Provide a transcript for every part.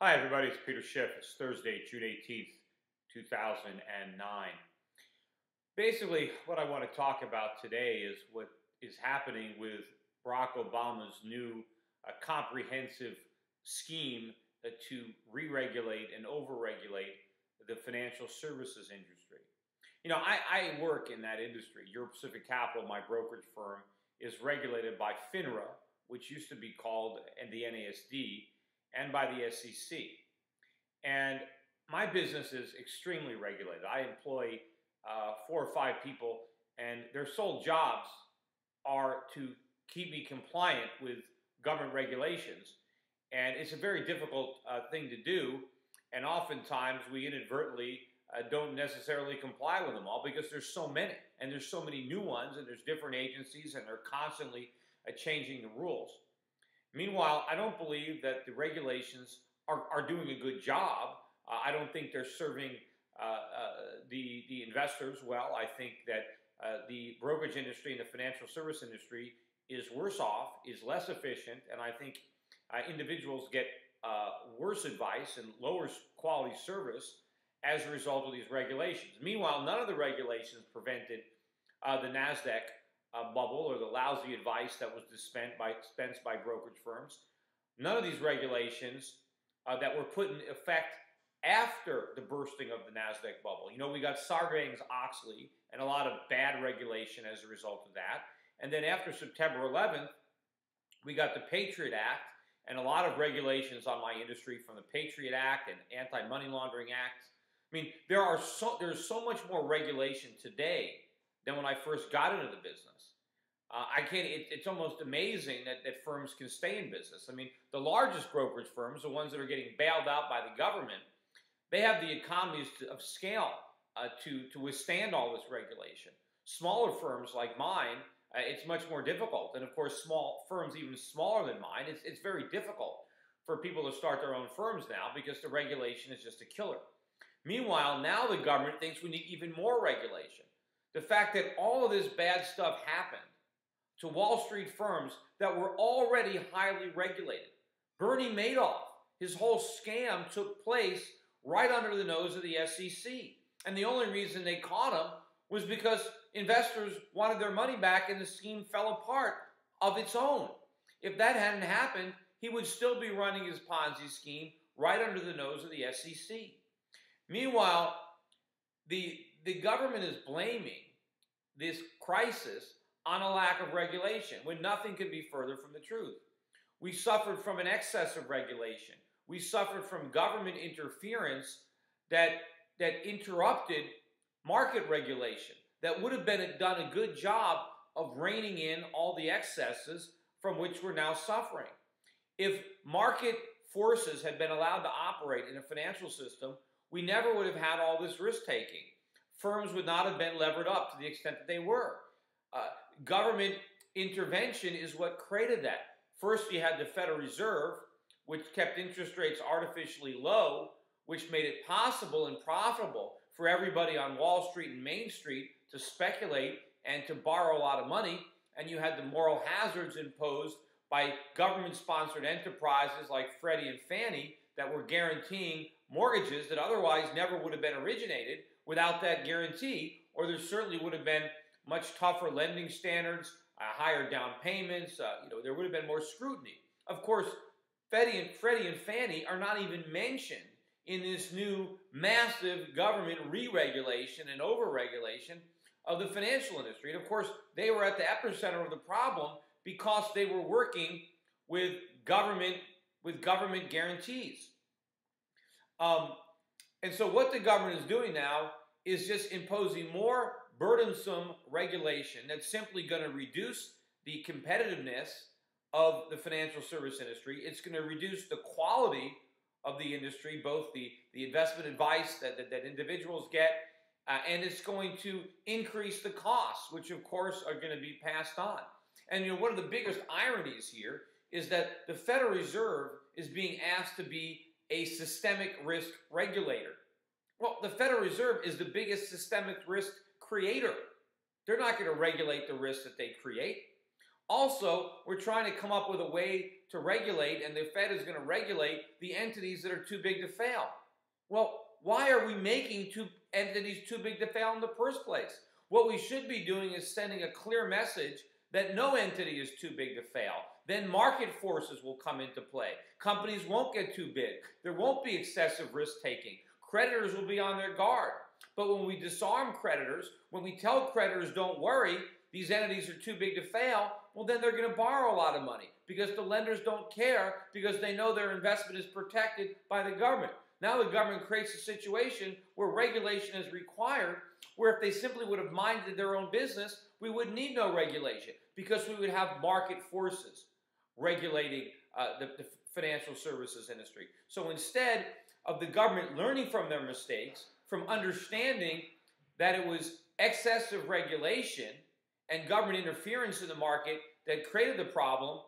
Hi, everybody. It's Peter Schiff. It's Thursday, June 18th, 2009. Basically, what I want to talk about today is what is happening with Barack Obama's new comprehensive scheme to re regulate and over regulate the financial services industry. I work in that industry. Europe Pacific Capital, my brokerage firm, is regulated by FINRA, which used to be called the NASD, and by the SEC. And my business is extremely regulated. I employ 4 or 5 people, and their sole jobs are to keep me compliant with government regulations. And it's a very difficult thing to do. And oftentimes we inadvertently don't necessarily comply with them all because there's so many. And there's so many new ones, and there's different agencies, and they're constantly changing the rules. Meanwhile, I don't believe that the regulations are doing a good job. I don't think they're serving the investors well. I think that the brokerage industry and the financial service industry is worse off, is less efficient, and I think individuals get worse advice and lower quality service as a result of these regulations. Meanwhile, none of the regulations prevented the NASDAQ bubble or the lousy advice that was dispensed by brokerage firms. None of these regulations that were put in effect after the bursting of the NASDAQ bubble. We got Sarbanes-Oxley and a lot of bad regulation as a result of that. And then after September 11th, we got the Patriot Act and a lot of regulations on my industry, from the Patriot Act and Anti-Money Laundering Act. I mean, there's so much more regulation today than when I first got into the business. It's almost amazing that firms can stay in business. I mean, the largest brokerage firms, the ones that are getting bailed out by the government, they have the economies of scale to withstand all this regulation. Smaller firms like mine, it's much more difficult. And of course, small firms even smaller than mine, it's very difficult for people to start their own firms now because the regulation is just a killer. Meanwhile, now the government thinks we need even more regulation. The fact that all of this bad stuff happened to Wall Street firms that were already highly regulated. Bernie Madoff, his whole scam took place right under the nose of the SEC. And the only reason they caught him was because investors wanted their money back and the scheme fell apart of its own. If that hadn't happened, he would still be running his Ponzi scheme right under the nose of the SEC. Meanwhile, the government is blaming this crisis on a lack of regulation, when nothing could be further from the truth. We suffered from an excess of regulation. We suffered from government interference that interrupted market regulation, that would have done a good job of reining in all the excesses from which we're now suffering. If market forces had been allowed to operate in a financial system, we never would have had all this risk-taking. Firms would not have been levered up to the extent that they were. Government intervention is what created that. First, you had the Federal Reserve, which kept interest rates artificially low, which made it possible and profitable for everybody on Wall Street and Main Street to speculate and to borrow a lot of money. And you had the moral hazards imposed by government-sponsored enterprises like Freddie and Fannie that were guaranteeing mortgages that otherwise never would have been originated without that guarantee, or there certainly would have been much tougher lending standards, higher down payments, there would have been more scrutiny. Of course, Freddie and Fannie are not even mentioned in this new massive government re-regulation and over-regulation of the financial industry. And of course, they were at the epicenter of the problem because they were working with government guarantees. And so what the government is doing now is just imposing more burdensome regulation that's simply going to reduce the competitiveness of the financial service industry. It's going to reduce the quality of the industry, both the investment advice that individuals get, and it's going to increase the costs, which of course are going to be passed on. And one of the biggest ironies here is that the Federal Reserve is being asked to be a systemic risk regulator. Well, the Federal Reserve is the biggest systemic risk creator. They're not going to regulate the risks that they create. Also, we're trying to come up with a way to regulate, and the Fed is going to regulate the entities that are too big to fail. Well, why are we making entities too big to fail in the first place? What we should be doing is sending a clear message that no entity is too big to fail. Then market forces will come into play. Companies won't get too big. There won't be excessive risk-taking. Creditors will be on their guard. But when we disarm creditors, when we tell creditors, don't worry, these entities are too big to fail, well, then they're going to borrow a lot of money because the lenders don't care because they know their investment is protected by the government. Now the government creates a situation where regulation is required, where if they simply would have minded their own business, we would need no regulation because we would have market forces regulating the financial services industry. So instead of the government learning from their mistakes, from understanding that it was excessive regulation and government interference in the market that created the problem,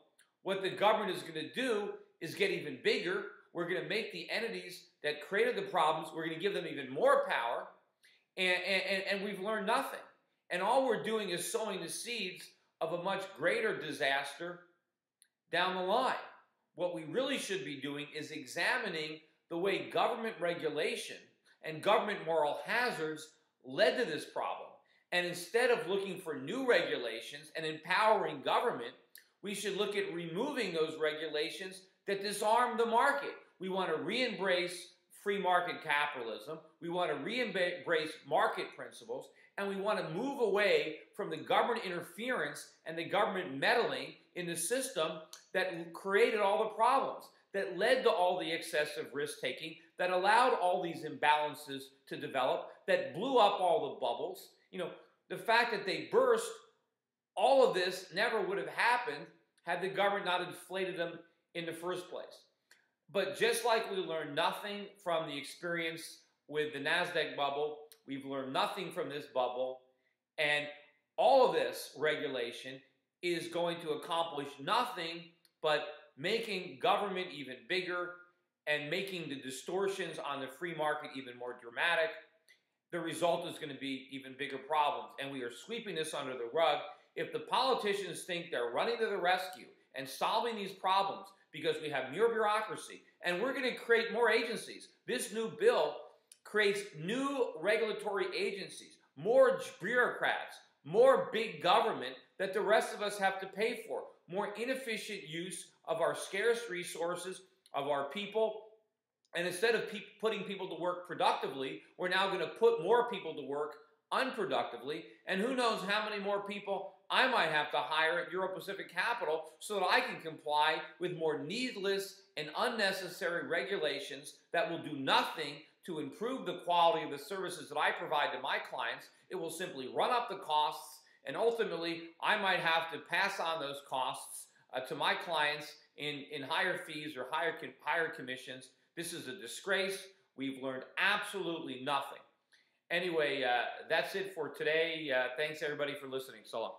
what the government is going to do is get even bigger. We're going to make the entities that created the problems, we're going to give them even more power, and we've learned nothing. And all we're doing is sowing the seeds of a much greater disaster down the line. What we really should be doing is examining the way government regulation and government moral hazards led to this problem. And instead of looking for new regulations and empowering government, we should look at removing those regulations that disarm the market. We want to re-embrace free market capitalism. We want to re-embrace market principles. And we want to move away from the government interference and the government meddling in the system that created all the problems, that led to all the excessive risk-taking, that allowed all these imbalances to develop, that blew up all the bubbles. You know, the fact that they burst, all of this never would have happened had the government not inflated them in the first place. But just like we learned nothing from the experience with the NASDAQ bubble, we've learned nothing from this bubble, and all of this regulation is going to accomplish nothing but making government even bigger and making the distortions on the free market even more dramatic. The result is going to be even bigger problems, and we are sweeping this under the rug. If the politicians think they're running to the rescue and solving these problems because we have more bureaucracy, and we're going to create more agencies. This new bill creates new regulatory agencies, more bureaucrats, more big government that the rest of us have to pay for, more inefficient use of our scarce resources, of our people. And instead of putting people to work productively, we're now going to put more people to work unproductively. And who knows how many more people I might have to hire at Euro Pacific Capital so that I can comply with more needless and unnecessary regulations that will do nothing to improve the quality of the services that I provide to my clients. It will simply run up the costs, and ultimately I might have to pass on those costs to my clients in higher fees or higher commissions. This is a disgrace. We've learned absolutely nothing. Anyway, that's it for today. Thanks everybody for listening. So long.